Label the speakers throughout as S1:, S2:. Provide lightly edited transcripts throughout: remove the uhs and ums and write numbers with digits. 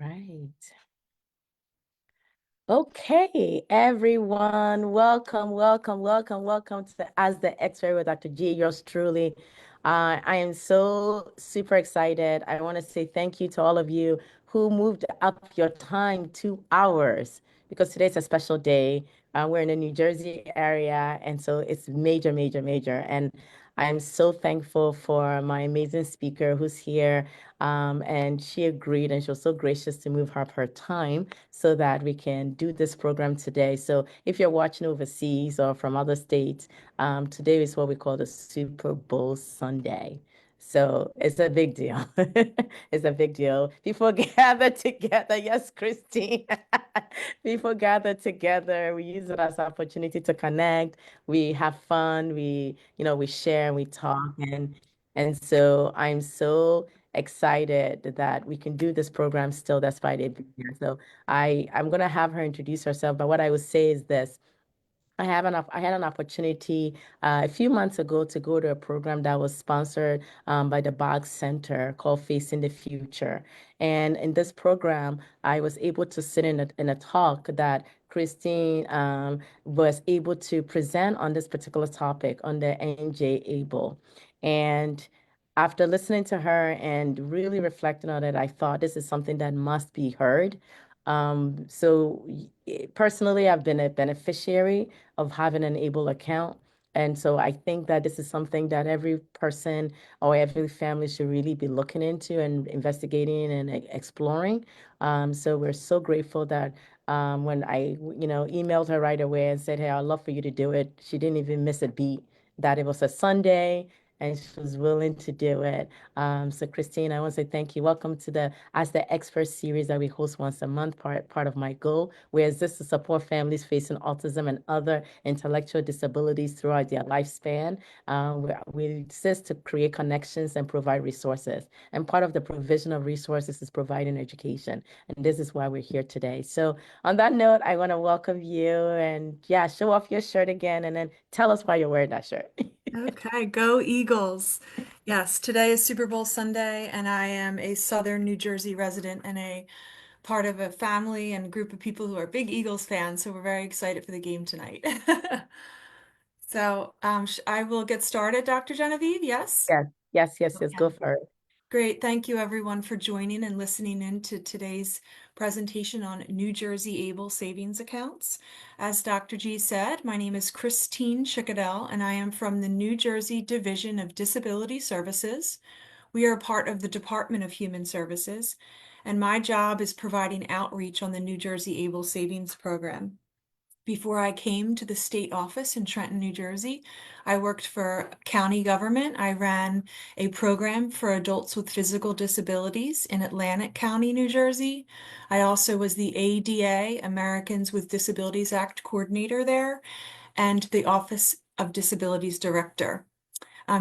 S1: right. Okay, everyone, welcome to As the X-Ray with Dr. G, yours truly. I am so super excited. I want to say thank you to all of you who moved up your time 2 hours because today's a special day. We're in the New Jersey area, and so it's major, major, major. And I'm so thankful for my amazing speaker who's here. And she agreed, and she was so gracious to move up her time so that we can do this program today. So if you're watching overseas or from other states, today is what we call the Super Bowl Sunday. So it's a big deal. It's a big deal. People gather together. Yes, Christine. People gather together. We use it as an opportunity to connect. We have fun. We share and we talk. And so I'm so excited that we can do this program still despite it being here. So I'm gonna have her introduce herself, but what I would say is this. I had an opportunity a few months ago to go to a program that was sponsored by the Boggs Center called Facing the Future. And in this program, I was able to sit in a talk that Christine was able to present on this particular topic on the NJABLE. And after listening to her and really reflecting on it, I thought this is something that must be heard. Personally, I've been a beneficiary of having an able account. And so I think that this is something that every person or every family should really be looking into and investigating and exploring. So we're so grateful that when emailed her right away and said, "Hey, I'd love for you to do it," she didn't even miss a beat, that it was a Sunday and she was willing to do it. So Christine, I want to say thank you. Welcome to the As the Expert series that we host once a month, part of my goal, where is this to support families facing autism and other intellectual disabilities throughout their lifespan. We exist to create connections and provide resources. And part of the provision of resources is providing education. And this is why we're here today. So on that note, I want to welcome you and yeah, show off your shirt again and then tell us why you're wearing that shirt.
S2: Okay, go Eagles. Yes, today is Super Bowl Sunday, and I am a Southern New Jersey resident and a part of a family and group of people who are big Eagles fans, so we're very excited for the game tonight. So I will get started, Dr. Genevieve, yes?
S1: Yes, yes, yes, yes, go
S2: Okay.
S1: for it.
S2: Great. Thank you, everyone, for joining and listening in to today's presentation on New Jersey Able Savings Accounts. As Dr. G said, my name is Christine Chickadell, and I am from the New Jersey Division of Disability Services. We are a part of the Department of Human Services, and my job is providing outreach on the New Jersey Able Savings Program. Before I came to the state office in Trenton, New Jersey, I worked for county government. I ran a program for adults with physical disabilities in Atlantic County, New Jersey. I also was the ADA, Americans with Disabilities Act coordinator there, and the Office of Disabilities Director.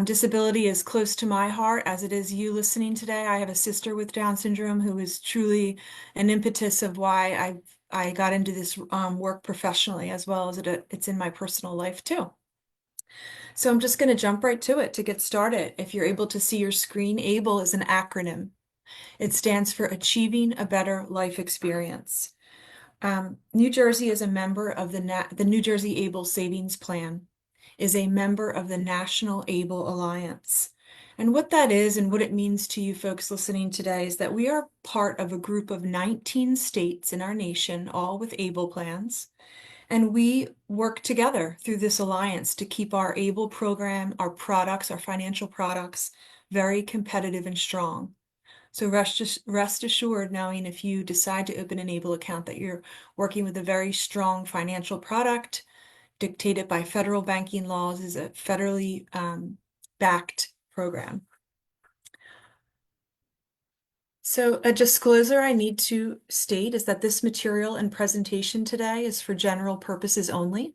S2: Disability is close to my heart, as it is you listening today. I have a sister with Down syndrome who is truly an impetus of why I got into this work professionally, as well as it's in my personal life too. So I'm just going to jump right to it to get started. If you're able to see your screen, ABLE is an acronym. It stands for Achieving a Better Life Experience. New Jersey is a member of the New Jersey ABLE Savings Plan, is a member of the National ABLE Alliance. And what that is and what it means to you folks listening today is that we are part of a group of 19 states in our nation, all with ABLE plans. And we work together through this alliance to keep our ABLE program, our products, our financial products, very competitive and strong. So rest assured knowing if you decide to open an ABLE account that you're working with a very strong financial product dictated by federal banking laws, is a federally backed program. So a disclosure I need to state is that this material and presentation today is for general purposes only.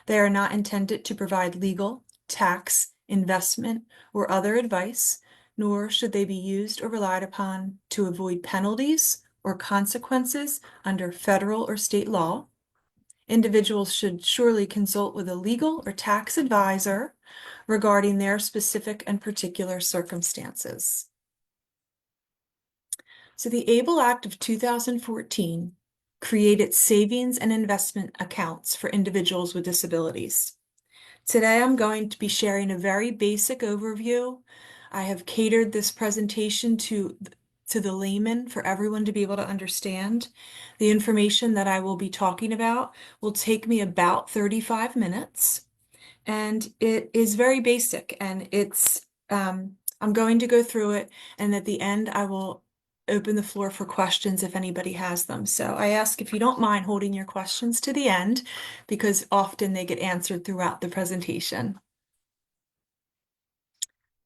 S2: They are not intended to provide legal, tax, investment, or other advice, nor should they be used or relied upon to avoid penalties or consequences under federal or state law. Individuals should surely consult with a legal or tax advisor regarding their specific and particular circumstances. So the ABLE Act of 2014 created savings and investment accounts for individuals with disabilities. Today I'm going to be sharing a very basic overview. I have catered this presentation to the layman for everyone to be able to understand. The information that I will be talking about will take me about 35 minutes. And it is very basic, and I'm going to go through it, and at the end I will open the floor for questions if anybody has them. So I ask if you don't mind holding your questions to the end, because often they get answered throughout the presentation.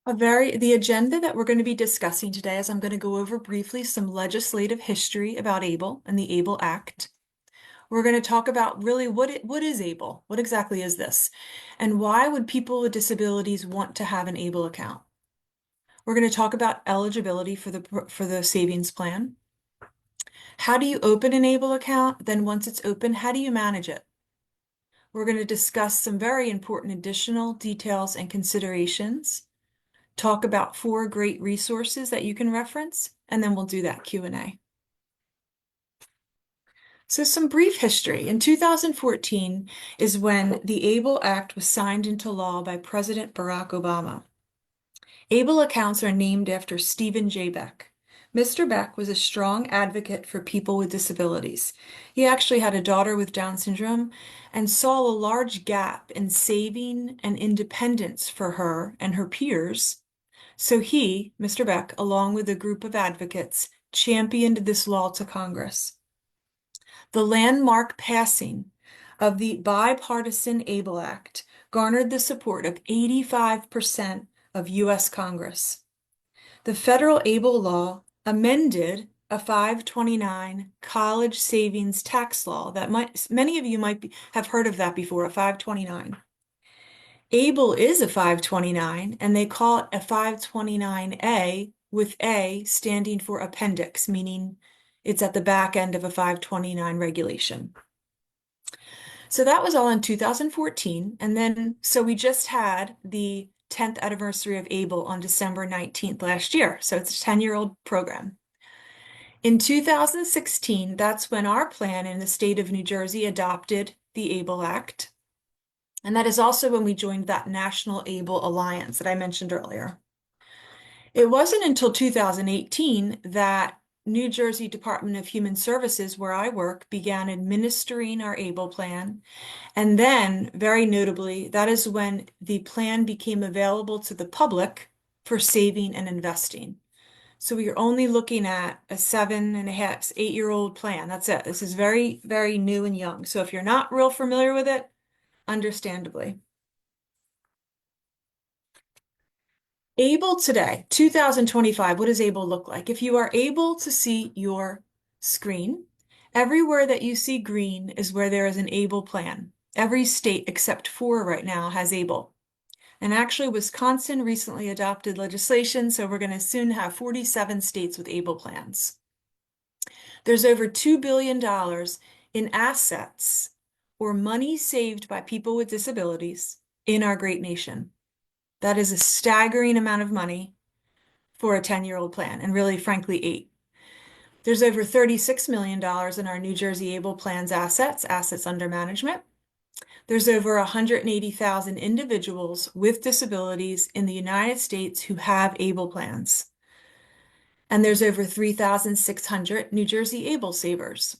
S2: The agenda that we're going to be discussing today is I'm going to go over briefly some legislative history about ABLE and the ABLE Act. We're going to talk about really what is ABLE? What exactly is this? And why would people with disabilities want to have an ABLE account? We're going to talk about eligibility for the savings plan. How do you open an ABLE account? Then once it's open, how do you manage it? We're going to discuss some very important additional details and considerations, talk about 4 great resources that you can reference, and then we'll do that Q&A. So some brief history. In 2014 is when the ABLE Act was signed into law by President Barack Obama. ABLE accounts are named after Stephen J. Beck. Mr. Beck was a strong advocate for people with disabilities. He actually had a daughter with Down syndrome and saw a large gap in saving and independence for her and her peers. So he, Mr. Beck, along with a group of advocates, championed this law to Congress. The landmark passing of the bipartisan ABLE Act garnered the support of 85% of U.S. Congress. The federal ABLE law amended a 529 college savings tax law that many of you have heard of that before, a 529. ABLE is a 529, and they call it a 529A, with A standing for appendix, meaning it's at the back end of a 529 regulation. So that was all in 2014. And then, so we just had the 10th anniversary of ABLE on December 19th last year. So it's a 10-year-old program. In 2016, that's when our plan in the state of New Jersey adopted the ABLE Act. And that is also when we joined that National ABLE Alliance that I mentioned earlier. It wasn't until 2018 that New Jersey Department of Human Services, where I work, began administering our ABLE plan. And then, very notably, that is when the plan became available to the public for saving and investing. So we are only looking at a 7.5, 8-year-old plan. That's it. This is very, very new and young. So if you're not real familiar with it, understandably. ABLE today, 2025, what does ABLE look like? If you are able to see your screen, everywhere that you see green is where there is an ABLE plan. Every state except 4 right now has ABLE. And actually, Wisconsin recently adopted legislation, so we're going to soon have 47 states with ABLE plans. There's over $2 billion in assets or money saved by people with disabilities in our great nation. That is a staggering amount of money for a 10-year-old plan, and really, frankly, 8. There's over $36 million in our New Jersey ABLE plans assets under management. There's over 180,000 individuals with disabilities in the United States who have ABLE plans. And there's over 3,600 New Jersey ABLE savers.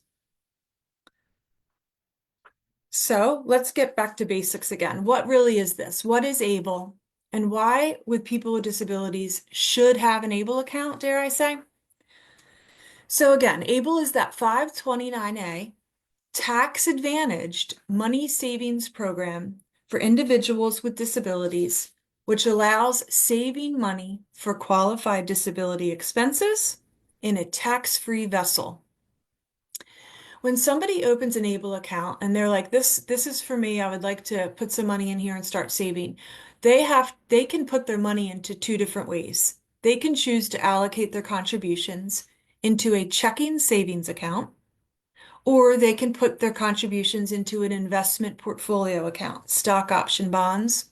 S2: So let's get back to basics again. What really is this? What is ABLE? And why would people with disabilities should have an ABLE account, dare I say? So again, ABLE is that 529A tax-advantaged money savings program for individuals with disabilities, which allows saving money for qualified disability expenses in a tax-free vessel. When somebody opens an ABLE account and they're like, this is for me, I would like to put some money in here and start saving, they can put their money into 2 different ways. They can choose to allocate their contributions into a checking savings account, or they can put their contributions into an investment portfolio account, stock option bonds,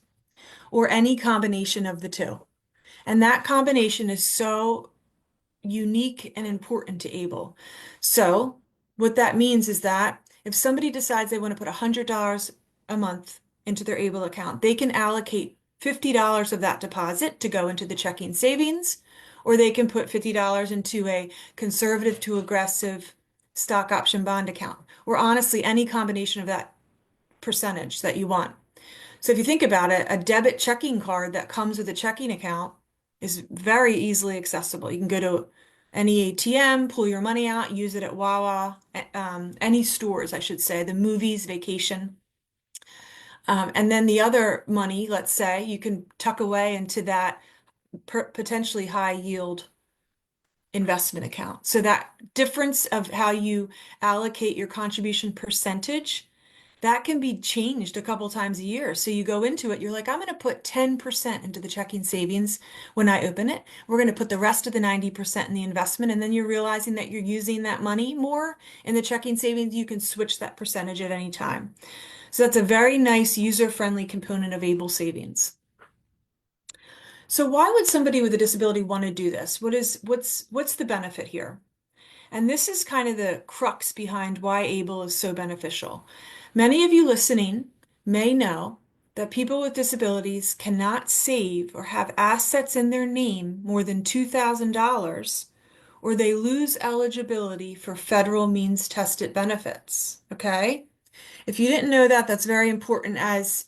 S2: or any combination of the 2. And that combination is so unique and important to ABLE. So what that means is that if somebody decides they want to put $100 a month into their ABLE account, they can allocate $50 of that deposit to go into the checking savings, or they can put $50 into a conservative to aggressive stock option bond account, or honestly, any combination of that percentage that you want. So if you think about it, a debit checking card that comes with a checking account is very easily accessible. You can go to any ATM, pull your money out, use it at Wawa, any stores, I should say, the movies, vacation. And then the other money, let's say, you can tuck away into that potentially high yield investment account. So that difference of how you allocate your contribution percentage, that can be changed a couple times a year. So you go into it, you're like, I'm going to put 10% into the checking savings when I open it. We're going to put the rest of the 90% in the investment. And then you're realizing that you're using that money more in the checking savings. You can switch that percentage at any time. So that's a very nice user-friendly component of Able Savings. So why would somebody with a disability want to do this? What's the benefit here? And this is kind of the crux behind why ABLE is so beneficial. Many of you listening may know that people with disabilities cannot save or have assets in their name more than $2,000, or they lose eligibility for federal means tested benefits. Okay? If you didn't know that, that's very important as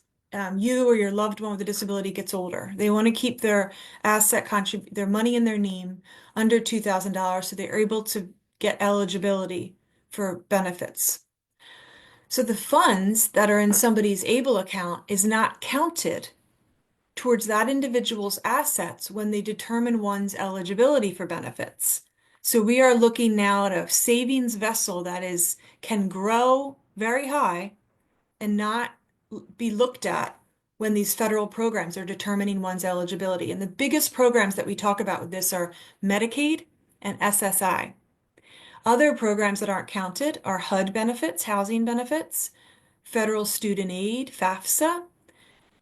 S2: you or your loved one with a disability gets older. They want to keep their their money in their name under $2,000 so they're able to get eligibility for benefits. So the funds that are in somebody's ABLE account is not counted towards that individual's assets when they determine one's eligibility for benefits. So we are looking now at a savings vessel that can grow very high and not be looked at when these federal programs are determining one's eligibility. And the biggest programs that we talk about with this are Medicaid and SSI. Other programs that aren't counted are HUD benefits, housing benefits, federal student aid, FAFSA,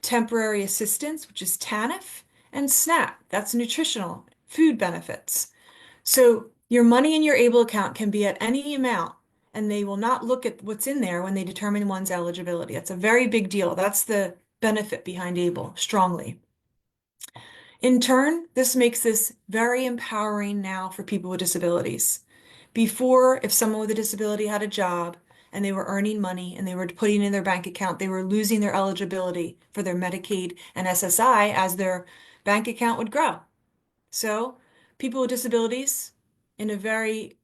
S2: temporary assistance, which is TANF, and SNAP, that's nutritional food benefits. So your money in your ABLE account can be at any amount, and they will not look at what's in there when they determine one's eligibility. It's a very big deal. That's the benefit behind ABLE, strongly. In turn, this makes this very empowering now for people with disabilities. Before, if someone with a disability had a job and they were earning money and they were putting in their bank account, they were losing their eligibility for their Medicaid and SSI as their bank account would grow. So people with disabilities, in a very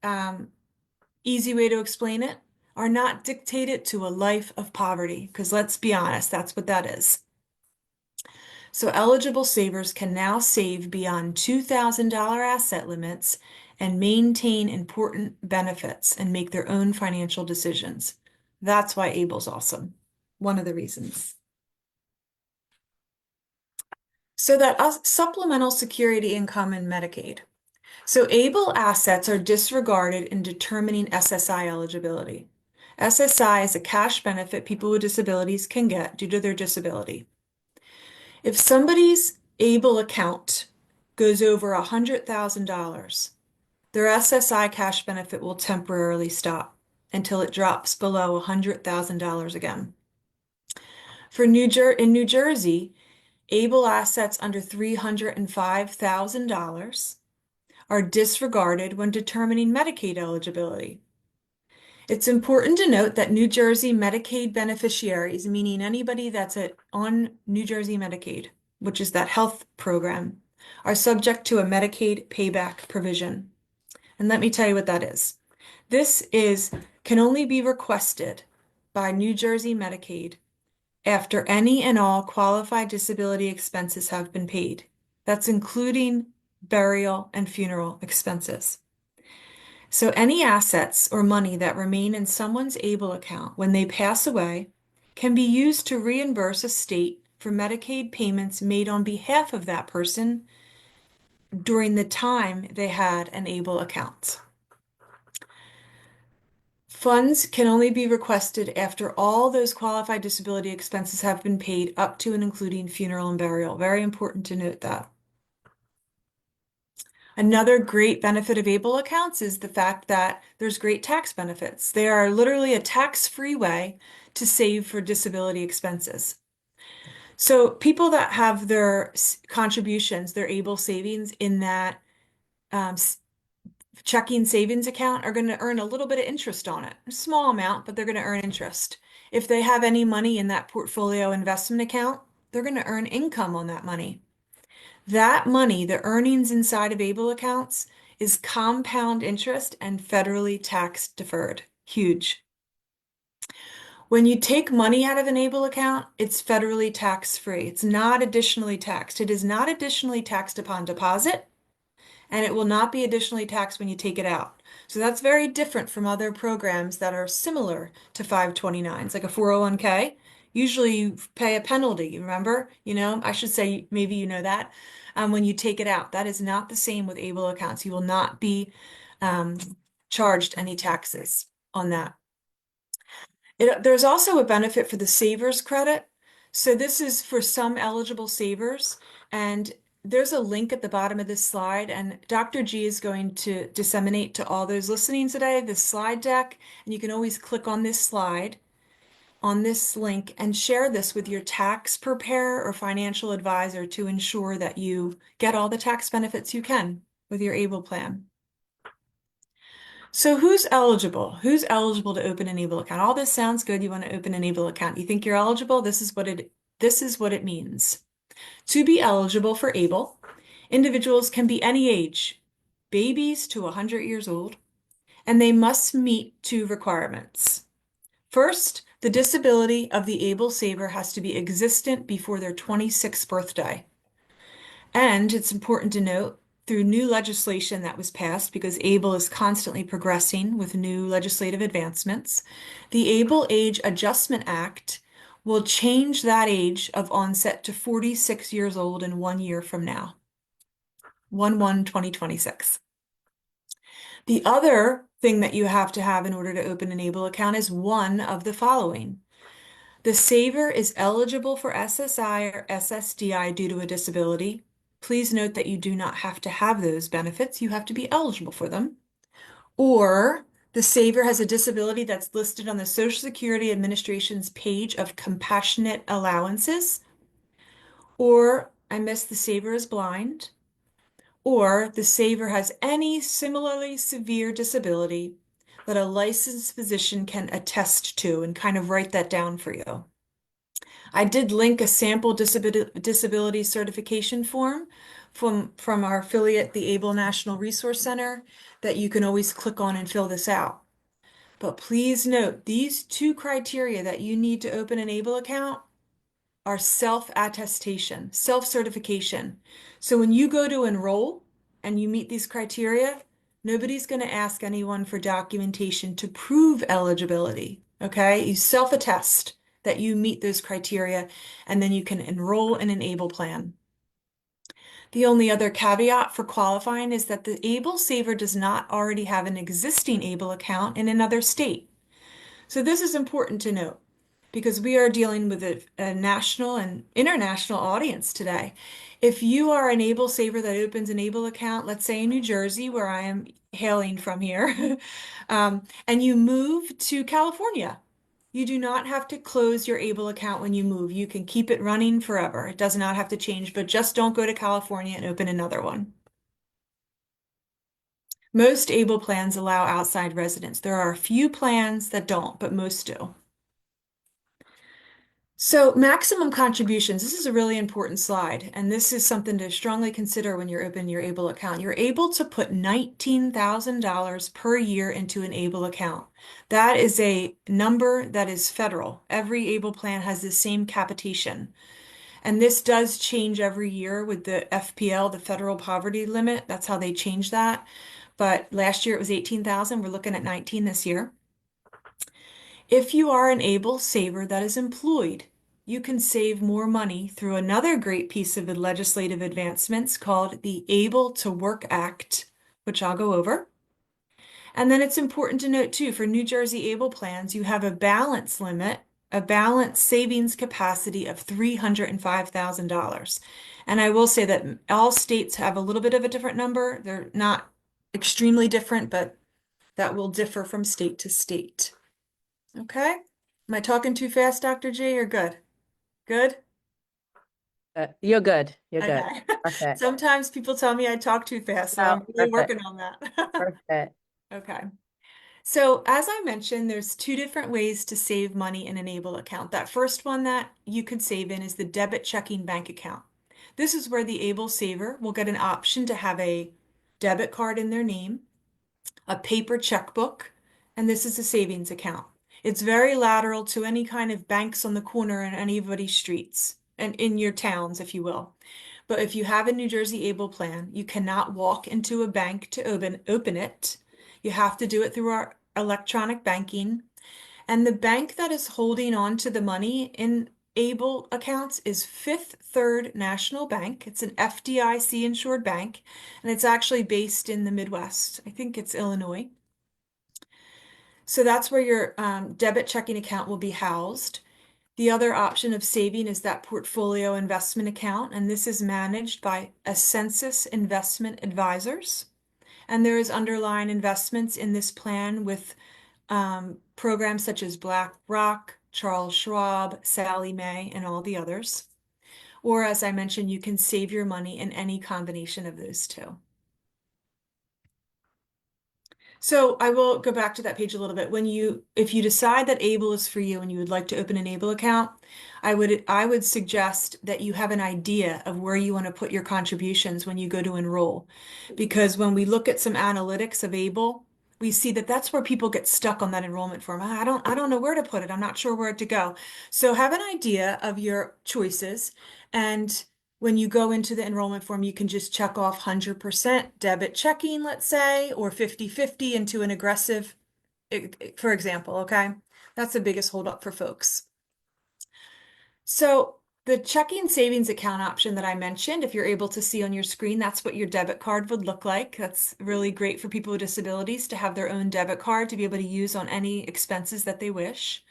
S2: easy way to explain it, are not dictated to a life of poverty, because let's be honest, that's what that is. So eligible savers can now save beyond $2,000 asset limits and maintain important benefits and make their own financial decisions. That's why ABLE's awesome. One of the reasons. So that supplemental security income and Medicaid. So ABLE assets are disregarded in determining SSI eligibility. SSI is a cash benefit people with disabilities can get due to their disability. If somebody's ABLE account goes over $100,000, their SSI cash benefit will temporarily stop until it drops below $100,000 again. In New Jersey, ABLE assets under $305,000 are disregarded when determining Medicaid eligibility. It's important to note that New Jersey Medicaid beneficiaries, meaning anybody that's on New Jersey Medicaid, which is that health program, are subject to a Medicaid payback provision. And let me tell you what that is. This can only be requested by New Jersey Medicaid after any and all qualified disability expenses have been paid. That's including burial and funeral expenses. So any assets or money that remain in someone's ABLE account when they pass away can be used to reimburse a state for Medicaid payments made on behalf of that person during the time they had an ABLE account. Funds can only be requested after all those qualified disability expenses have been paid up to and including funeral and burial. Very important to note that. Another great benefit of ABLE accounts is the fact that there's great tax benefits. They are literally a tax-free way to save for disability expenses. So people that have their contributions, their ABLE savings in that um, checking savings account are going to earn a little bit of interest on it. A small amount, but they're going to earn interest. If they have any money in that portfolio investment account, they're going to earn income on that money. That money, the earnings inside of ABLE accounts, is compound interest and federally tax deferred. Huge. When you take money out of an ABLE account, it's federally tax free. It's not additionally taxed. It is not additionally taxed upon deposit, and it will not be additionally taxed when you take it out. So that's very different from other programs that are similar to 529s, like a 401k. Usually you pay a penalty, remember? I should say maybe you know that when you take it out. That is not the same with ABLE accounts. You will not be um, charged any taxes on that. There's also a benefit for the savers credit. So this is for some eligible savers, and there's a link at the bottom of this slide, and Dr. G is going to disseminate to all those listening today this slide deck, and you can always click on this slide, on this link, and share this with your tax preparer or financial advisor to ensure that you get all the tax benefits you can with your ABLE plan. So who's eligible? Who's eligible to open an ABLE account? All this sounds good. You want to open an ABLE account. You think you're eligible? This is what it means. To be eligible for ABLE, individuals can be any age, babies to 100 years old, and they must meet two requirements. First, the disability of the ABLE saver has to be existent before their 26th birthday. And it's important to note, through new legislation that was passed, because ABLE is constantly progressing with new legislative advancements, the ABLE Age Adjustment Act will change that age of onset to 46 years old in 1 year from now, 1/1/2026. The other thing that you have to have in order to open an ABLE account is one of the following. The saver is eligible for SSI or SSDI due to a disability. Please note that you do not have to have those benefits. You have to be eligible for them. Or the saver has a disability that's listed on the Social Security Administration's page of compassionate allowances. Or I missed the saver is blind. Or the saver has any similarly severe disability that a licensed physician can attest to and kind of write that down for you. I did link a sample disability certification form from our affiliate, the ABLE National Resource Center, that you can always click on and fill this out. But please note, these two criteria that you need to open an ABLE account are self-attestation, self-certification. So when you go to enroll and you meet these criteria, nobody's going to ask anyone for documentation to prove eligibility. Okay? You self-attest that you meet those criteria, and then you can enroll in an ABLE plan. The only other caveat for qualifying is that the ABLE saver does not already have an existing ABLE account in another state. So this is important to note because we are dealing with a national and international audience today. If you are an ABLE saver that opens an ABLE account, let's say in New Jersey, where I am hailing from here, and you move to California, you do not have to close your ABLE account when you move. You can keep it running forever. It does not have to change, but just don't go to California and open another one. Most ABLE plans allow outside residents. There are a few plans that don't, but most do. So maximum contributions, this is a really important slide, and this is something to strongly consider when you're opening your ABLE account. You're able to put $19,000 per year into an ABLE account. That is a number that is federal. Every ABLE plan has the same capitation. And this does change every year with the FPL, the federal poverty limit. That's how they change that. But last year it was 18,000. We're looking at 19 this year. If you are an ABLE saver that is employed, you can save more money through another great piece of legislative advancements called the Able to Work Act, which I'll go over. And then it's important to note too, for New Jersey ABLE plans, you have a balance limit a balance savings capacity of $305,000. And I will say that all states have a little bit of a different number. They're not extremely different, but that will differ from state to state. Okay? Am I talking too fast, Dr. G, or good? Good?
S1: You're good. You're good.
S2: Okay.
S1: Perfect.
S2: Sometimes people tell me I talk too fast, so
S1: No,
S2: I'm really
S1: perfect.
S2: working on that.
S1: Perfect.
S2: Okay. So as I mentioned, there's two different ways to save money in an Able account. That first one that you could save in is the debit checking bank account. This is where the Able saver will get an option to have a debit card in their name, a paper checkbook, and this is a savings account. It's very lateral to any kind of banks on the corner in anybody's streets and in your towns, if you will. But if you have a New Jersey Able plan, you cannot walk into a bank to open it. You have to do it through our electronic banking. And the bank that is holding on to the money in Able accounts is Fifth Third National Bank. It's an FDIC insured bank, and it's actually based in the Midwest. I think it's Illinois. So that's where your debit checking account will be housed. The other option of saving is that portfolio investment account, and this is managed by a Census Investment Advisors. And there is underlying investments in this plan with programs such as BlackRock, Charles Schwab, Sallie Mae, and all the others. Or as I mentioned, you can save your money in any combination of those two. So I will go back to that page a little bit. If you decide that Able is for you and you would like to open an Able account, I would suggest that you have an idea of where you want to put your contributions when you go to enroll. Because when we look at some analytics of Able, we see that that's where people get stuck on that enrollment form. I don't know where to put it. I'm not sure where to go. So have an idea of your choices, and when you go into the enrollment form, you can just check off 100% debit checking, let's say, or 50/50 into an aggressive, for example, okay? That's the biggest holdup for folks. So the checking savings account option that I mentioned, if you're able to see on your screen, that's what your debit card would look like. That's really great for people with disabilities to have their own debit card to be able to use on any expenses that they wish.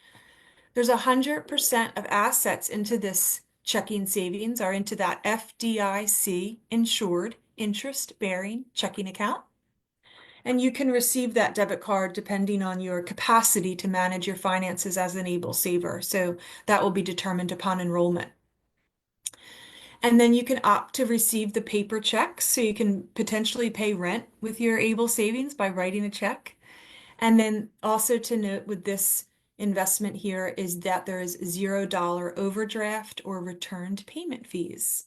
S2: There's 100% of assets into this checking savings are into that FDIC insured interest-bearing checking account. And you can receive that debit card depending on your capacity to manage your finances as an able saver. So that will be determined upon enrollment. And then you can opt to receive the paper checks. So you can potentially pay rent with your able savings by writing a check. And then also to note with this investment here is that there is $0 overdraft or returned payment fees.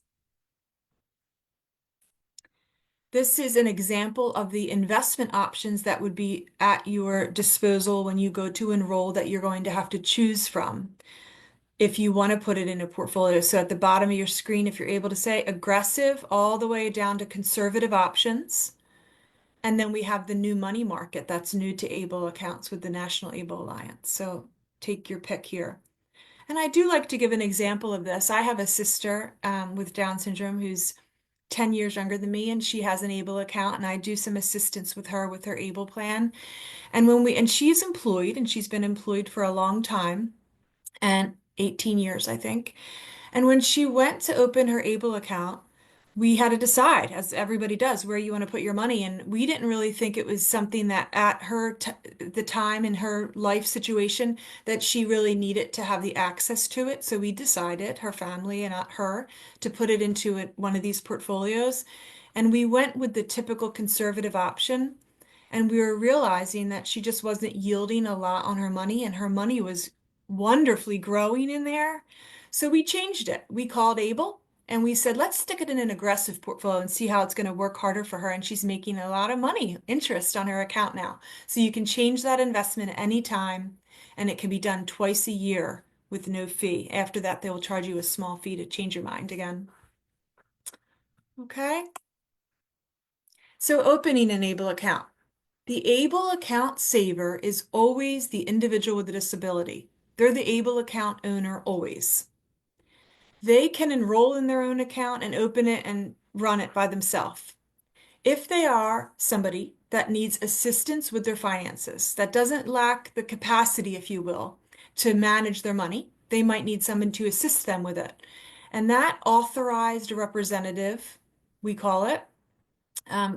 S2: This is an example of the investment options that would be at your disposal when you go to enroll that you're going to have to choose from if you want to put it in a portfolio. So at the bottom of your screen, if you're able to say aggressive all the way down to conservative options. And then we have the new money market that's new to ABLE accounts with the National ABLE Alliance. So take your pick here. And I do like to give an example of this. I have a sister with Down syndrome who's 10 years younger than me, and she has an ABLE account, and I do some assistance with her ABLE plan. And she's employed, and she's been employed for a long time, and 18 years, I think. And when she went to open her ABLE account, we had to decide, as everybody does, where you want to put your money. And we didn't really think it was something that at the time in her life situation that she really needed to have the access to it. So we decided, her family and not her, to put it into one of these portfolios. And we went with the typical conservative option. And we were realizing that she just wasn't yielding a lot on her money, and her money was wonderfully growing in there. So we changed it. We called Able and we said, let's stick it in an aggressive portfolio and see how it's going to work harder for her. And she's making a lot of money, interest on her account now. So you can change that investment at any time, and it can be done twice a year with no fee. After that, they will charge you a small fee to change your mind again. Okay. So opening an Able account. The ABLE account saver is always the individual with a disability. They're the ABLE account owner always. They can enroll in their own account and open it and run it by themselves. If they are somebody that needs assistance with their finances, that doesn't lack the capacity, if you will, to manage their money. They might need someone to assist them with it. And that authorized representative, we call it,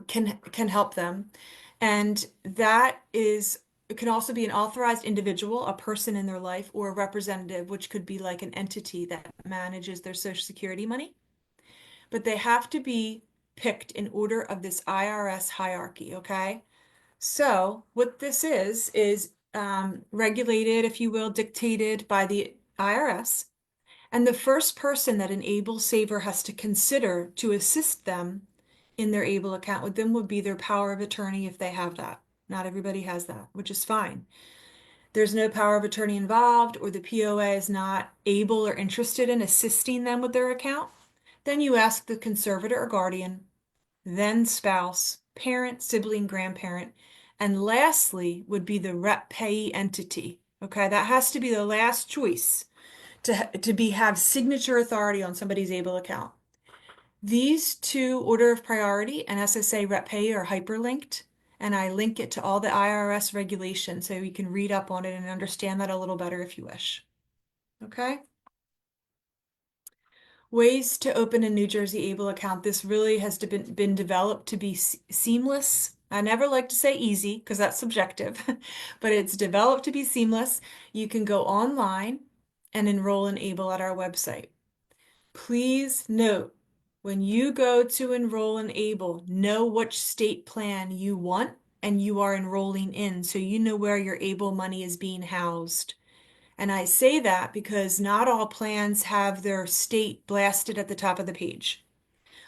S2: can help them. And that is, it can also be an authorized individual, a person in their life, or a representative, which could be like an entity that manages their Social Security money. But they have to be picked in order of this IRS hierarchy, okay? So what this is regulated, if you will, dictated by the IRS. And the first person that an able saver has to consider to assist them in their able account with them would be their power of attorney if they have that. Not everybody has that, which is fine. There's no power of attorney involved, or the POA is not able or interested in assisting them with their account, then you ask the conservator or guardian, then spouse, parent, sibling, grandparent, and lastly would be the rep payee entity. Okay, that has to be the last choice to have signature authority on somebody's able account. These two order of priority and SSA rep payee are hyperlinked, and I link it to all the IRS regulations so you can read up on it and understand that a little better if you wish. Okay? Ways to open a New Jersey Able account. This really has been developed to be seamless. I never like to say easy because that's subjective, but it's developed to be seamless. You can go online and enroll in Able at our website. Please note, when you go to enroll in Able, know which state plan you want and you are enrolling in so you know where your Able money is being housed. And I say that because not all plans have their state blasted at the top of the page.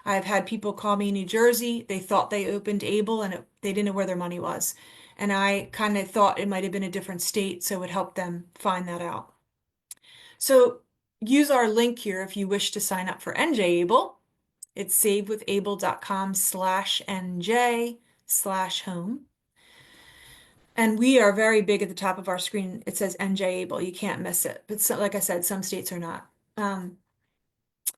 S2: I've had people call me in New Jersey. They thought they opened Able and they didn't know where their money was. And I kind of thought it might have been a different state, so it would help them find that out. So use our link here if you wish to sign up for NJABLE. It's savewithable.com/NJ/home. And we are very big at the top of our screen. It says NJABLE. You can't miss it. But so, like I said, some states are not.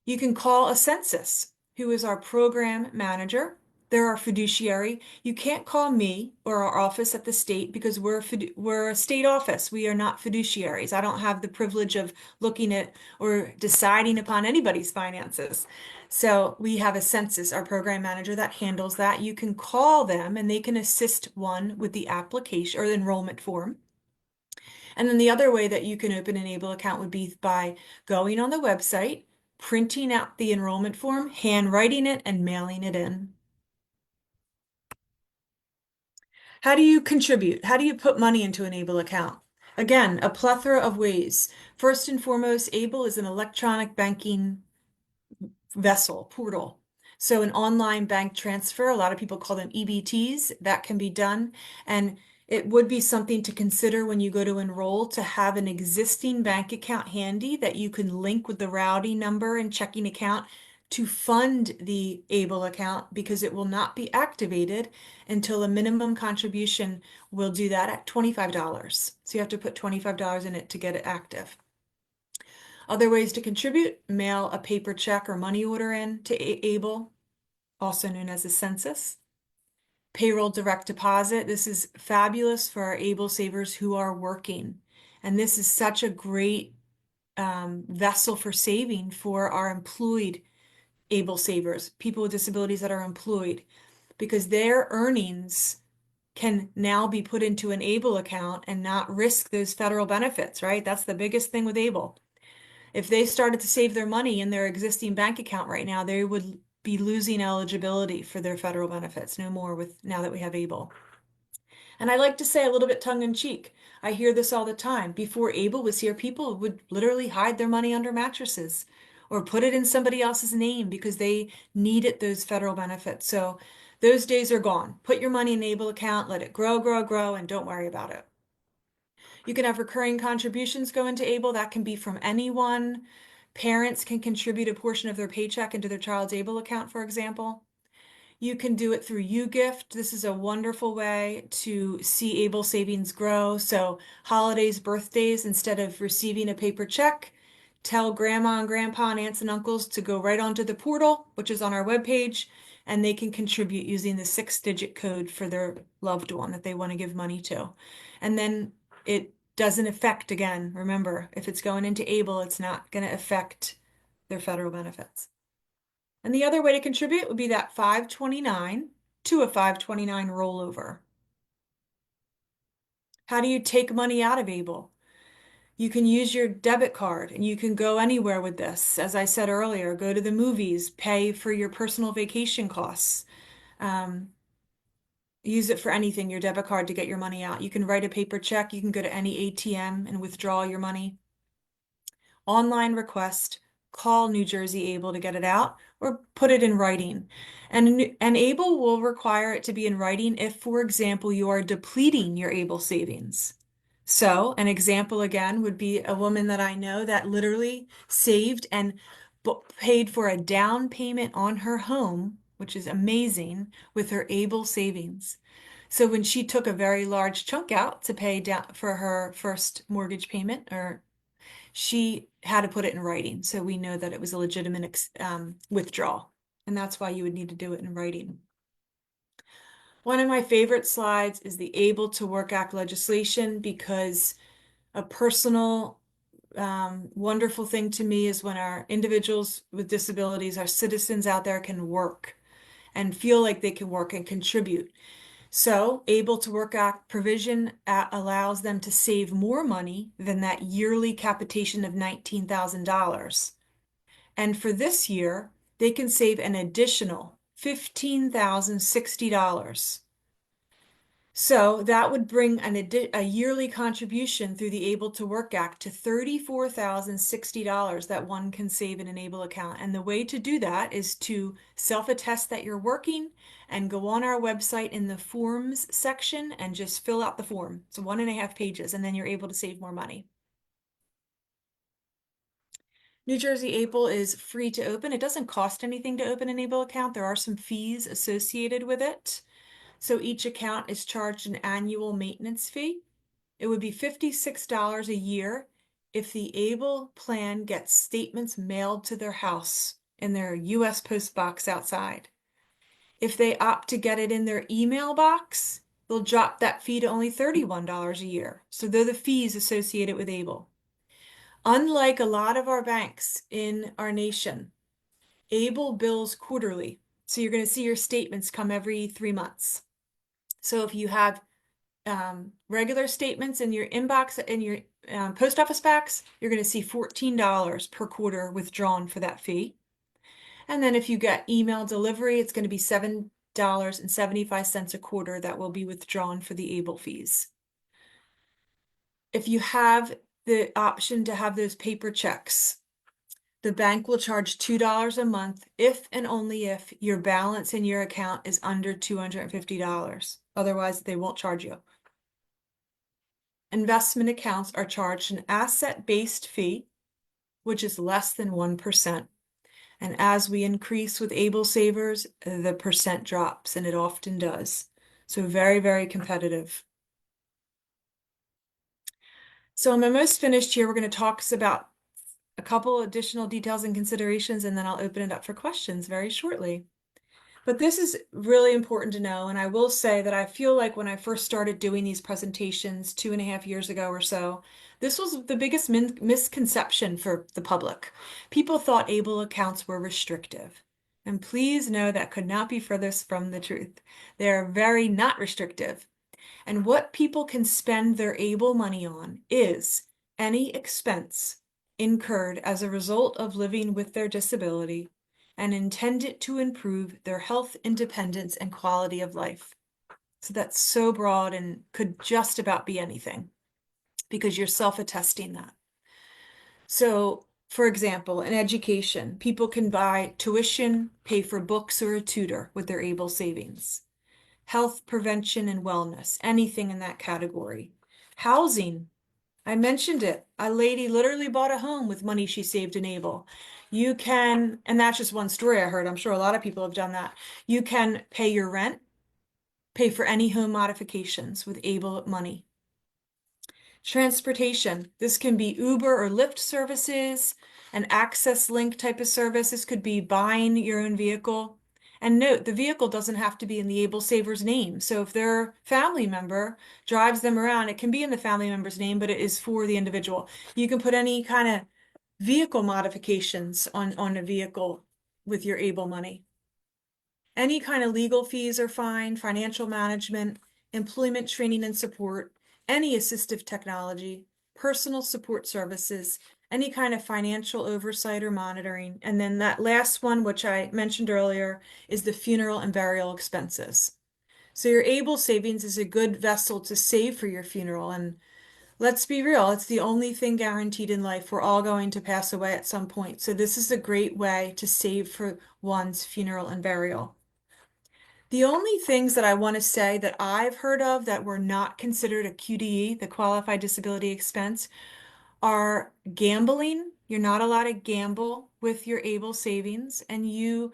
S2: You can call a census, who is our program manager. They're our fiduciary. You can't call me or our office at the state because we're a state office. We are not fiduciaries. I don't have the privilege of looking at or deciding upon anybody's finances. So we have a census, our program manager, that handles that. You can call them and they can assist one with the application or the enrollment form. And then the other way that you can open an Able account would be by going on the website, printing out the enrollment form, handwriting it, and mailing it in. How do you contribute? How do you put money into an Able account? Again, a plethora of ways. First and foremost, Able is an electronic banking portal. So an online bank transfer, a lot of people call them EBTs, that can be done. And it would be something to consider when you go to enroll to have an existing bank account handy that you can link with the routing number and checking account to fund the Able account because it will not be activated until a minimum contribution will do that at $25. So you have to put $25 in it to get it active. Other ways to contribute, mail a paper check or money order in to Able, also known as a census. Payroll direct deposit. This is fabulous for our Able savers who are working. And this is such a great vessel for saving for our employed Able savers, people with disabilities that are employed, because their earnings can now be put into an Able account and not risk those federal benefits, right? That's the biggest thing with Able. If they started to save their money in their existing bank account right now, they would be losing eligibility for their federal benefits, no more with now that we have Able. And I like to say a little bit tongue in cheek, I hear this all the time. Before Able was here, people would literally hide their money under mattresses or put it in somebody else's name because they needed those federal benefits. So those days are gone. Put your money in an Able account, let it grow, grow, grow, and don't worry about it. You can have recurring contributions go into Able. That can be from anyone. Parents can contribute a portion of their paycheck into their child's Able account, for example. You can do it through YouGift. This is a wonderful way to see Able savings grow. So holidays, birthdays, instead of receiving a paper check, tell grandma and grandpa and aunts and uncles to go right onto the portal, which is on our webpage, and they can contribute using the 6-digit code for their loved one that they want to give money to. And then it doesn't affect, again, remember, if it's going into ABLE, it's not going to affect their federal benefits. And the other way to contribute would be that 529 to a 529 rollover. How do you take money out of ABLE? You can use your debit card and you can go anywhere with this. As I said earlier, go to the movies, pay for your personal vacation costs. Use it for anything, your debit card, to get your money out. You can write a paper check. You can go to any ATM and withdraw your money. Online request, call New Jersey Able to get it out, or put it in writing. And Able will require it to be in writing if, for example, you are depleting your Able savings. So an example again would be a woman that I know that literally saved and paid for a down payment on her home, which is amazing, with her Able savings. So when she took a very large chunk out to pay down for her first mortgage payment, or she had to put it in writing, so we know that it was a legitimate withdrawal, and that's why you would need to do it in writing. One of my favorite slides is the Able to Work Act legislation, because a personal wonderful thing to me is when our individuals with disabilities, our citizens out there, can work and feel like they can work and contribute. So, Able to Work Act provision allows them to save more money than that yearly capitation of $19,000. And for this year, they can save an additional $15,060. So that would bring a yearly contribution through the Able to Work Act to $34,060 that one can save in an Able account. And the way to do that is to self-attest that you're working and go on our website in the forms section and just fill out the form. It's 1.5 pages, and then you're able to save more money. New Jersey Able is free to open. It doesn't cost anything to open an Able account. There are some fees associated with it. So each account is charged an annual maintenance fee. It would be $56 a year if the ABLE plan gets statements mailed to their house in their U.S. post box outside. If they opt to get it in their email box, they'll drop that fee to only $31 a year. So they're the fees associated with ABLE. Unlike a lot of our banks in our nation, ABLE bills quarterly. So you're going to see your statements come every 3 months. So if you have regular statements in your inbox, in your post office box, you're going to see $14 per quarter withdrawn for that fee. And then if you get email delivery, it's going to be $7.75 a quarter that will be withdrawn for the ABLE fees. If you have the option to have those paper checks, the bank will charge $2 a month if and only if your balance in your account is under $250. Otherwise, they won't charge you. Investment accounts are charged an asset-based fee, which is less than 1%. And as we increase with ABLE savers, the percent drops, and it often does. So very, very competitive. So I'm almost finished here. We're going to talk about a couple additional details and considerations, and then I'll open it up for questions very shortly. But this is really important to know, and I will say that I feel like when I first started doing these presentations 2.5 years ago or so, this was the biggest misconception for the public. People thought ABLE accounts were restrictive. And please know that could not be furthest from the truth. They're very not restrictive. And what people can spend their ABLE money on is any expense incurred as a result of living with their disability and intended to improve their health, independence, and quality of life. So that's so broad and could just about be anything, because you're self-attesting that. So, for example, in education, people can buy tuition, pay for books or a tutor with their ABLE savings. Health, prevention, and wellness, anything in that category. Housing, I mentioned it. A lady literally bought a home with money she saved in ABLE. You can, and that's just one story I heard. I'm sure a lot of people have done that. You can pay your rent, pay for any home modifications with ABLE money. Transportation, this can be Uber or Lyft services, an access link type of service. This could be buying your own vehicle And note, the vehicle doesn't have to be in the Able Saver's name. So if their family member drives them around, it can be in the family member's name, but it is for the individual. You can put any kind of vehicle modifications on a vehicle with your Able money. Any kind of legal fees are fine, financial management, employment training and support, any assistive technology, personal support services, any kind of financial oversight or monitoring. And then that last one, which I mentioned earlier, is the funeral and burial expenses. So your Able savings is a good vessel to save for your funeral. And let's be real, it's the only thing guaranteed in life. We're all going to pass away at some point. So this is a great way to save for one's funeral and burial. The only things that I want to say that I've heard of that were not considered a QDE, the qualified disability expense, are gambling. You're not allowed to gamble with your Able savings, and you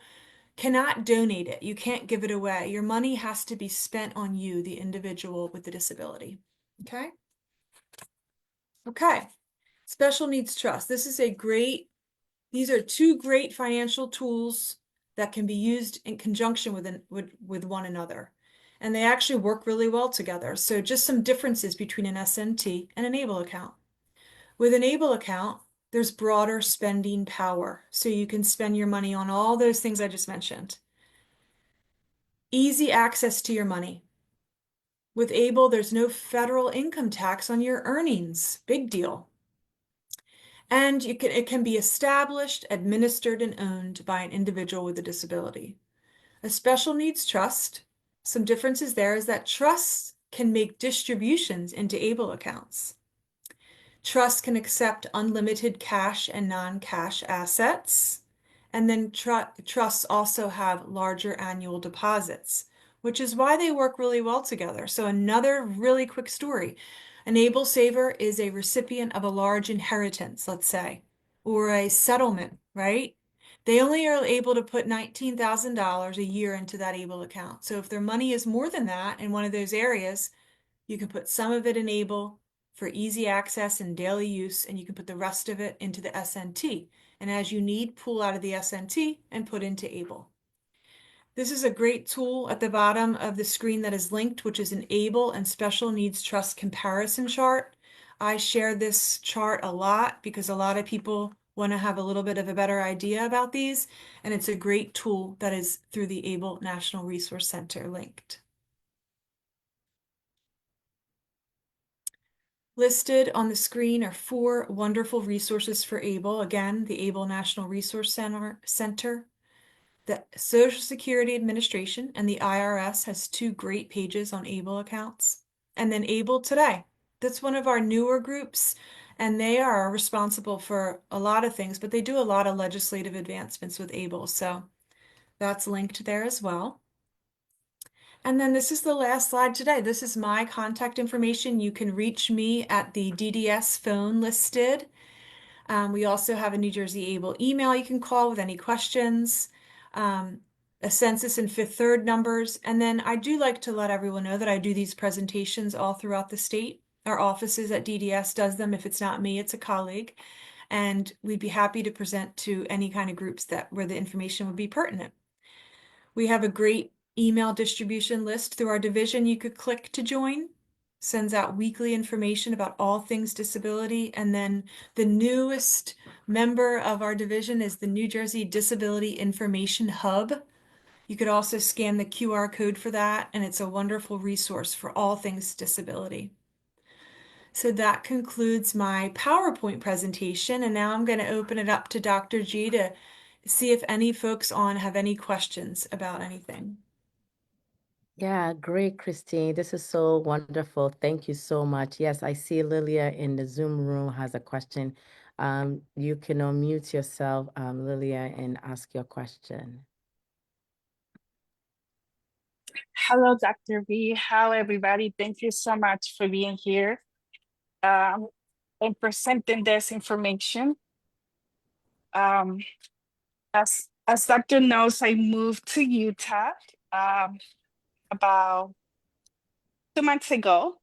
S2: cannot donate it. You can't give it away. Your money has to be spent on you, the individual with the disability. Okay? Okay. Special needs trust. These are two great financial tools that can be used in conjunction with one another. And they actually work really well together. So just some differences between an SNT and an ABLE account. With an ABLE account, there's broader spending power. So you can spend your money on all those things I just mentioned. Easy access to your money. With ABLE, there's no federal income tax on your earnings. Big deal. And it can be established, administered, and owned by an individual with a disability. A special needs trust, some differences there is that trusts can make distributions into ABLE accounts. Trusts can accept unlimited cash and non-cash assets. And then trusts also have larger annual deposits, which is why they work really well together. So another really quick story. An ABLE saver is a recipient of a large inheritance, let's say, or a settlement, right? They only are able to put $19,000 a year into that ABLE account. So if their money is more than that in one of those areas, you can put some of it in ABLE for easy access and daily use, and you can put the rest of it into the SNT. And as you need, pull out of the SNT and put into ABLE. This is a great tool at the bottom of the screen that is linked, which is an ABLE and Special Needs Trust comparison chart. I share this chart a lot because a lot of people want to have a little bit of a better idea about these, and it's a great tool that is through the ABLE National Resource Center linked. Listed on the screen are 4 wonderful resources for ABLE. Again, the ABLE National Resource Center, the Social Security Administration, and the IRS has 2 great pages on ABLE accounts. And then ABLE Today. That's one of our newer groups, and they are responsible for a lot of things, but they do a lot of legislative advancements with ABLE. So that's linked there as well. And then this is the last slide today. This is my contact information. You can reach me at the DDS phone listed. We also have a New Jersey ABLE email you can call with any questions, a census and Fifth Third numbers. And then I do like to let everyone know that I do these presentations all throughout the state. Our offices at DDS does them. If it's not me, it's a colleague. And we'd be happy to present to any kind of groups where the information would be pertinent. We have a great email distribution list through our division you could click to join. Sends out weekly information about all things disability. And then the newest member of our division is the New Jersey Disability Information Hub. You could also scan the QR code for that, and it's a wonderful resource for all things disability. So that concludes my PowerPoint presentation, and now I'm going to open it up to Dr. G to see if any folks on have any questions about anything.
S1: Yeah, great, Christine. This is so wonderful. Thank you so much. Yes, I see Lilia in the Zoom room has a question. You can unmute yourself, Lilia, and ask your question.
S3: Hello, Dr. V. Hello, everybody. Thank you so much for being here and presenting this information. Um, as Dr. knows, I moved to Utah about 2 months ago,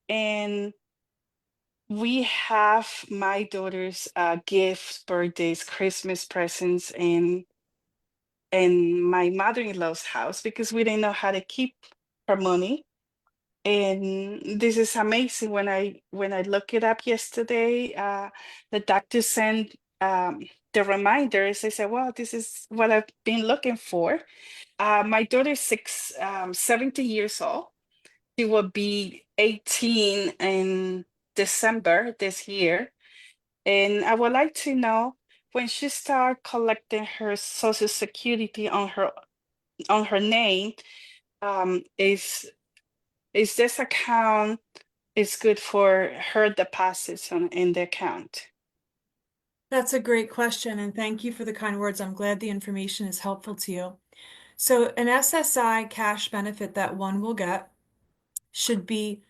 S3: and we have my daughter's gifts, birthdays, Christmas presents, and in my mother-in-law's house because we didn't know how to keep her money. And this is amazing. When I look it up yesterday, the doctor sent the reminders. I said, "Well, this is what I've been looking for." My daughter is 70 years old. She will be 18 in December this year. And I would like to know when she start collecting her Social Security on her name, um, is is this account is good for her deposits in the account?
S2: That's a great question, and thank you for the kind words. I'm glad the information is helpful to you. So an SSI cash benefit that one will get should be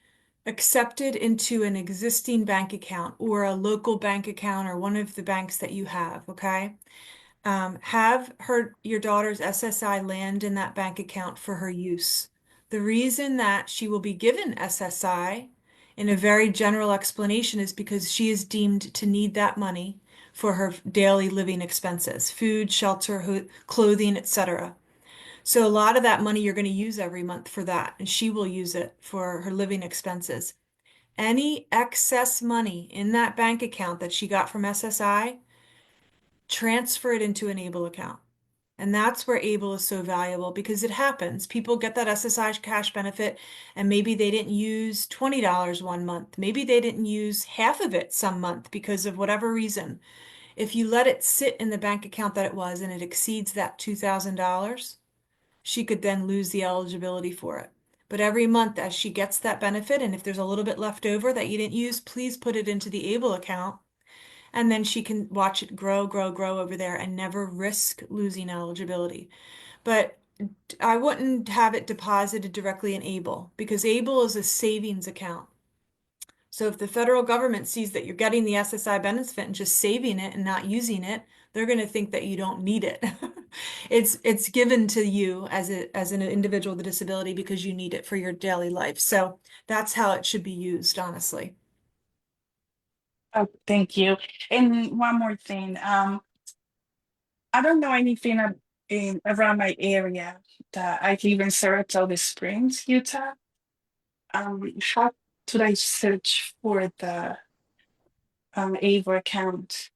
S2: accepted into an existing bank account or a local bank account or one of the banks that you have, okay? Have your daughter's SSI land in that bank account for her use. The reason that she will be given SSI in a very general explanation is because she is deemed to need that money for her daily living expenses, food, shelter, clothing, etc. So a lot of that money you're going to use every month for that, and she will use it for her living expenses. Any excess money in that bank account that she got from SSI, transfer it into an ABLE account. And that's where ABLE is so valuable because it happens. People get that SSI cash benefit and maybe they didn't use $20 one month. Maybe they didn't use half of it some month because of whatever reason. If you let it sit in the bank account that it was and it exceeds that $2,000, she could then lose the eligibility for it. But every month as she gets that benefit, and if there's a little bit left over that you didn't use, please put it into the ABLE account. And then she can watch it grow, grow, grow over there and never risk losing eligibility. But I wouldn't have it deposited directly in ABLE because ABLE is a savings account. So if the federal government sees that you're getting the SSI benefit and just saving it and not using it, they're going to think that you don't need it. It's given to you as an individual with a disability because you need it for your daily life. So that's how it should be used, honestly.
S3: Oh, thank you. And one more thing. I don't know anything around my area. I live in Saratoga Springs, Utah. How should I search for the Ava account?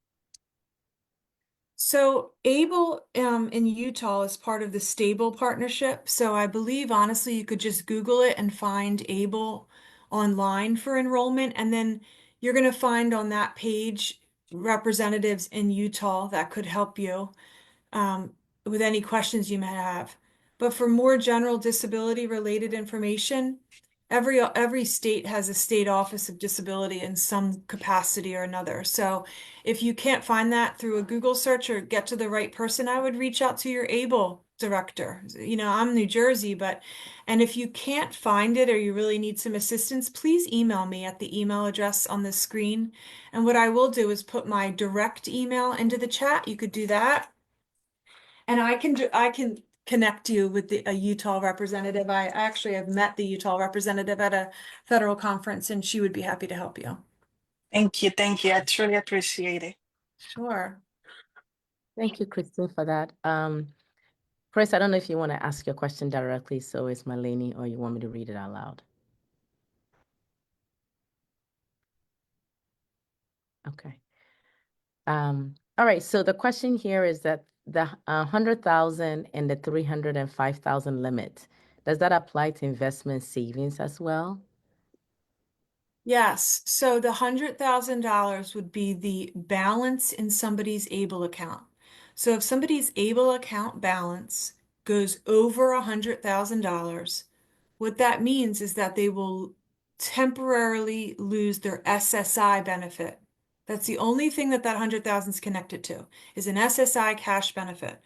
S2: So Able in Utah is part of the Stable partnership. So I believe honestly you could just Google it and find Able online for enrollment. And then you're going to find on that page representatives in Utah that could help you um, with any questions you may have. But for more general disability related information, every state has a state office of disability in some capacity or another. So if you can't find that through a Google search or get to the right person, I would reach out to your ABLE director. You know, I'm New Jersey, and if you can't find it or you really need some assistance, please email me at the email address on the screen. And what I will do is put my direct email into the chat. You could do that. And I can connect you with a Utah representative. I actually have met the Utah representative at a federal conference, and she would be happy to help you.
S3: Thank you, thank you. I truly appreciate it.
S2: Sure.
S1: Thank you, Christine, for that. Chris, I don't know if you want to ask your question directly, so it's Malini, or you want me to read it out loud. Okay. All right, so the question here is that the 100,000 and the 305,000 limit, does that apply to investment savings as well?
S2: Yes. So the $100,000 would be the balance in somebody's ABLE account. So if somebody's ABLE account balance goes over $100,000, what that means is that they will temporarily lose their SSI benefit. That's the only thing that 100,000 is connected to, is an SSI cash benefit.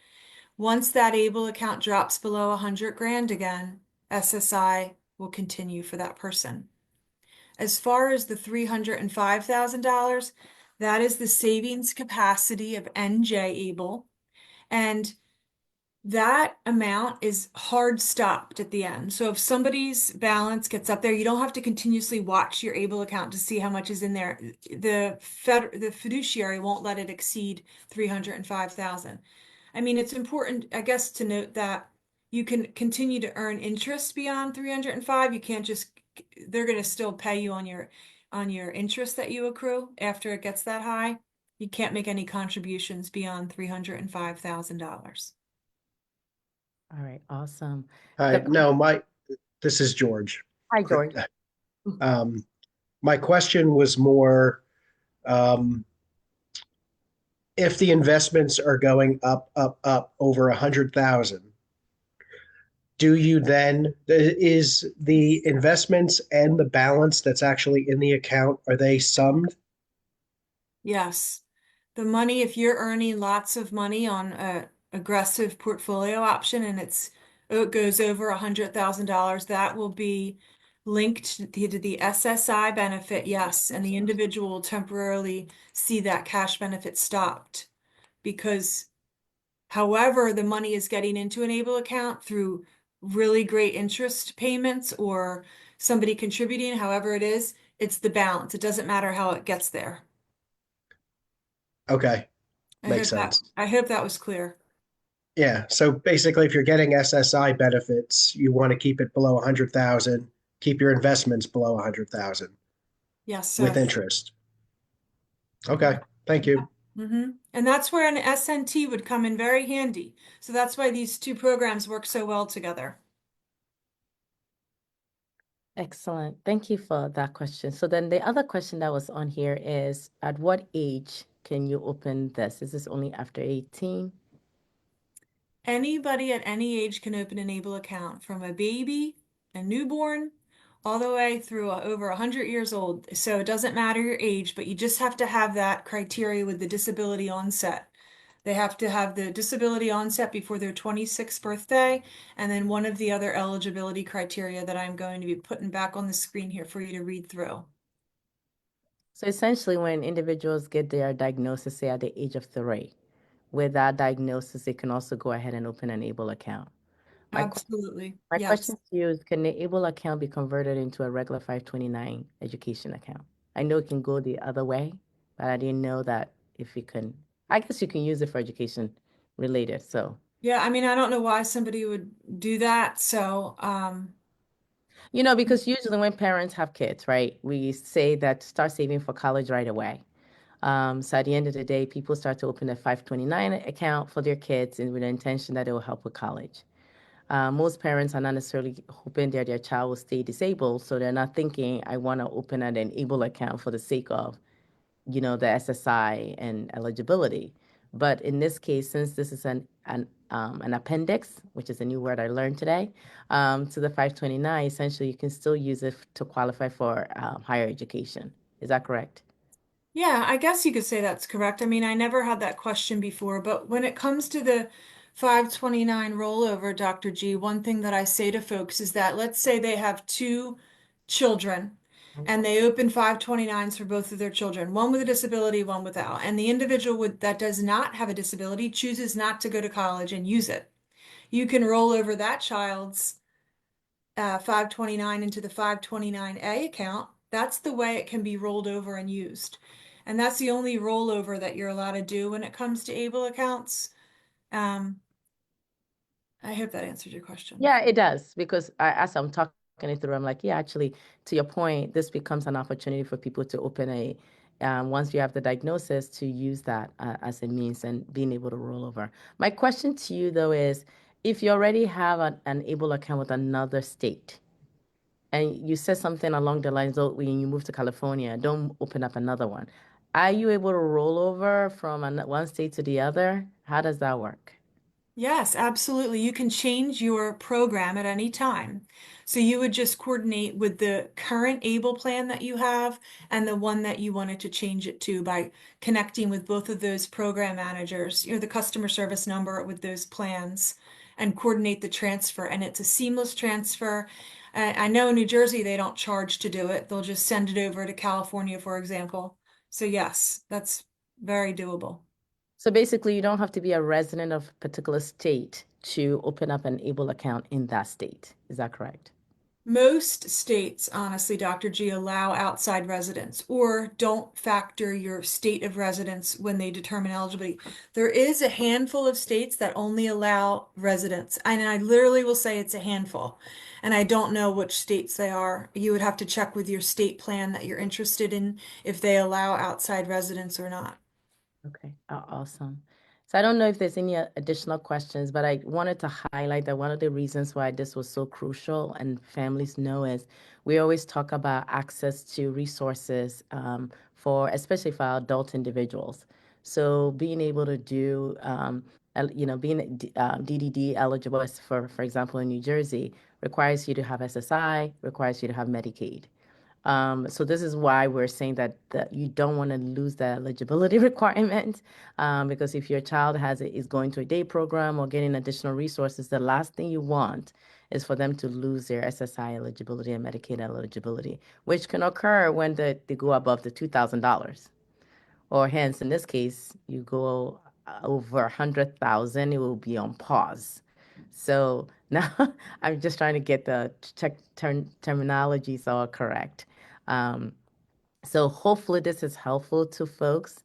S2: Once that ABLE account drops below 100 grand again, SSI will continue for that person. As far as the $305,000, that is the savings capacity of NJABLE, and that amount is hard stopped at the end. So if somebody's balance gets up there, you don't have to continuously watch your ABLE account to see how much is in there. The fiduciary won't let it exceed 305,000. I mean, it's important, I guess, to note that you can continue to earn interest beyond 305. You can't just, they're going to still pay you on your interest that you accrue after it gets that high. You can't make any contributions beyond $305,000.
S1: All right, awesome.
S4: Hi, no, this is George.
S1: Hi, George.
S4: Um, my question was more, um, if the investments are going up over 100,000, do you then, is the investments and the balance that's actually in the account, are they summed?
S2: Yes. The money, if you're earning lots of money on a aggressive portfolio option and it goes over $100,000, that will be linked to the SSI benefit, yes, and the individual will temporarily see that cash benefit stopped because however the money is getting into an ABLE account through really great interest payments or somebody contributing, however it is, it's the balance. It doesn't matter how it gets there.
S4: Okay, makes sense.
S2: I hope that was clear.
S4: Yeah, so basically, if you're getting SSI benefits, you want to keep it below 100,000, keep your investments below 100,000
S2: Yes,
S4: with
S2: sir.
S4: interest. Okay, thank you.
S2: And that's where an SNT would come in very handy. So that's why these two programs work so well together.
S1: Excellent. Thank you for that question. So then the other question that was on here is, at what age can you open this? Is this only after 18?
S2: Anybody at any age can open an ABLE account, from a baby, a newborn, all the way through over 100 years old. So it doesn't matter your age, but you just have to have that criteria with the disability onset. They have to have the disability onset before their 26th birthday, and then one of the other eligibility criteria that I'm going to be putting back on the screen here for you to read through.
S1: So essentially, when individuals get their diagnosis, say at the age of 3, with that diagnosis, they can also go ahead and open an ABLE account. My
S2: Absolutely.
S1: My
S2: Yes.
S1: question to you is, can the ABLE account be converted into a regular 529 education account? I know it can go the other way, but I didn't know that if you can, I guess you can use it for education related. So,
S2: Yeah, I mean, I don't know why somebody would do that. So,
S1: because usually when parents have kids, right, we say that start saving for college right away. So at the end of the day, people start to open a 529 account for their kids and with the intention that it will help with college. Most parents are not necessarily hoping that their child will stay disabled, so they're not thinking, I want to open an enable account for the sake of, the SSI and eligibility. But in this case, since this is an appendix, which is a new word I learned today, to the 529, essentially you can still use it to qualify for higher education. Is that correct?
S2: yeah, I guess you could say that's correct. I mean, I never had that question before, but when it comes to the 529 rollover, Dr. G, one thing that I say to folks is that let's say they have two children and they open 529s for both of their children, one with a disability, one without, and the individual that does not have a disability chooses not to go to college and use it. You can roll over that child's 529 into the 529A account. That's the way it can be rolled over and used. And that's the only rollover that you're allowed to do when it comes to ABLE accounts. Um, I hope that answered your question.
S1: Yeah, it does. Because as I'm talking it through, I'm like, yeah, actually, to your point, this becomes an opportunity for people to open once you have the diagnosis, to use that as a means and being able to roll over. My question to you, though, is if you already have an ABLE account with another state, and you said something along the lines of when you move to California, don't open up another one. Are you able to roll over from one state to the other? How does that work?
S2: Yes, absolutely. You can change your program at any time. So you would just coordinate with the current ABLE plan that you have and the one that you wanted to change it to by connecting with both of those program managers, the customer service number with those plans, and coordinate the transfer. And it's a seamless transfer. I know in New Jersey they don't charge to do it. They'll just send it over to California, for example. So yes, that's very doable.
S1: So basically, you don't have to be a resident of a particular state to open up an ABLE account in that state. Is that correct?
S2: Most states, honestly, Dr. G, allow outside residents or don't factor your state of residence when they determine eligibility. There is a handful of states that only allow residents, and I literally will say it's a handful. And I don't know which states they are. You would have to check with your state plan that you're interested in if they allow outside residents or not.
S1: Okay, awesome. So I don't know if there's any additional questions, but I wanted to highlight that one of the reasons why this was so crucial and families know is we always talk about access to resources for, especially for our adult individuals. So being able to do, being DDD eligible, for example, in New Jersey, requires you to have SSI, requires you to have Medicaid. So this is why we're saying that you don't want to lose the eligibility requirement, because if your child is going to a day program or getting additional resources, the last thing you want is for them to lose their SSI eligibility and Medicaid eligibility, which can occur when they go above the $2,000. Or hence, in this case, you go over 100,000, it will be on pause. So now I'm just trying to get the terminologies all correct. Um, so hopefully this is helpful to folks.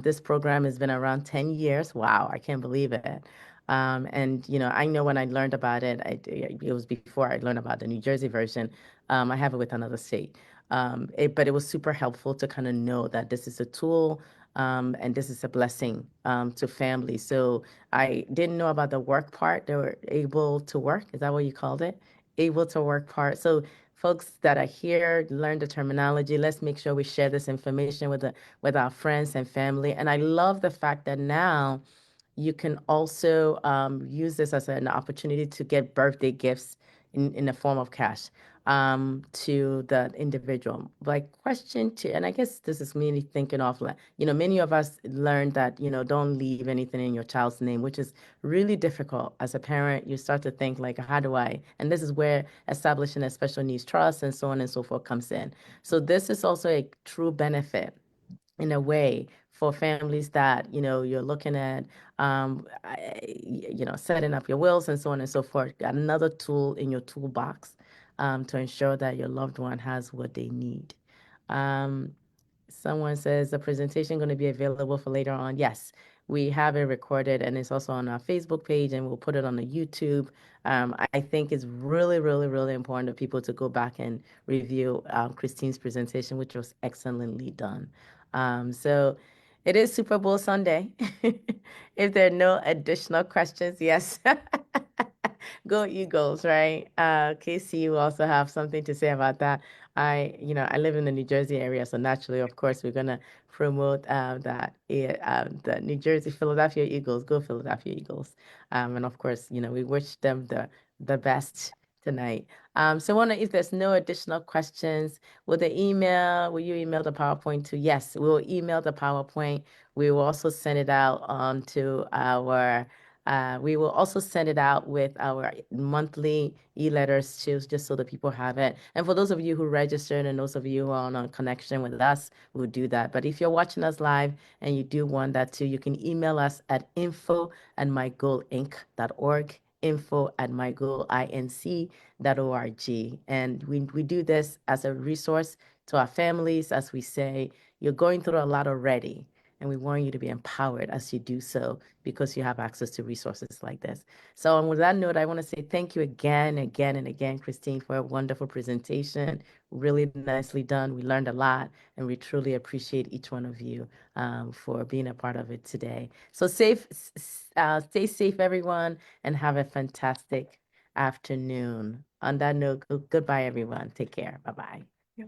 S1: This program has been around 10 years. Wow, I can't believe it. And I know when I learned about it, it was before I learned about the New Jersey version. I have it with another state. But it was super helpful to kind of know that this is a tool, and this is a blessing to families. So I didn't know about the work part. They were able to work. Is that what you called it? Able to work part. So folks that are here, learn the terminology. Let's make sure we share this information with our friends and family. And I love the fact that now you can also use this as an opportunity to get birthday gifts in the form of cash to the individual. Like question two, and I guess this is me thinking of like, many of us learned that, don't leave anything in your child's name, which is really difficult as a parent. You start to think like, how do I? And this is where establishing a special needs trust and so on and so forth comes in. So this is also a true benefit in a way for families that you're looking at setting up your wills and so on and so forth. Another tool in your toolbox to ensure that your loved one has what they need. um, Someone says the presentation going to be available for later on. Yes, we have it recorded and it's also on our Facebook page and we'll put it on the YouTube. I think it's really, really, really important for people to go back and review Christine's presentation, which was excellently done. So it is Super Bowl Sunday. If there are no additional questions, yes. Go Eagles, right? Casey, you also have something to say about that. I live in the New Jersey area, so naturally, of course, we're gonna promote the New Jersey Philadelphia Eagles. Go Philadelphia Eagles! And of course, we wish them the best tonight. So, if there's no additional questions, will you email the PowerPoint to? Yes, we'll email the PowerPoint. We will also send it out to our we will also send it out with our monthly e-letters too, just so that people have it. And for those of you who registered and those of you who are on a connection with us, we'll do that. But if you're watching us live and you do want that too, you can email us at info@mygoalinc.org, info@mygoalinc.org. And we do this as a resource to our families, as we say, you're going through a lot already. And we want you to be empowered as you do so because you have access to resources like this. So, and with that note, I want to say thank you again, again, and again, Christine, for a wonderful presentation. Really nicely done. We learned a lot, and we truly appreciate each one of you for being a part of it today. So, stay safe, everyone, and have a fantastic afternoon. On that note, goodbye, everyone. Take care. Bye bye.
S2: Yeah.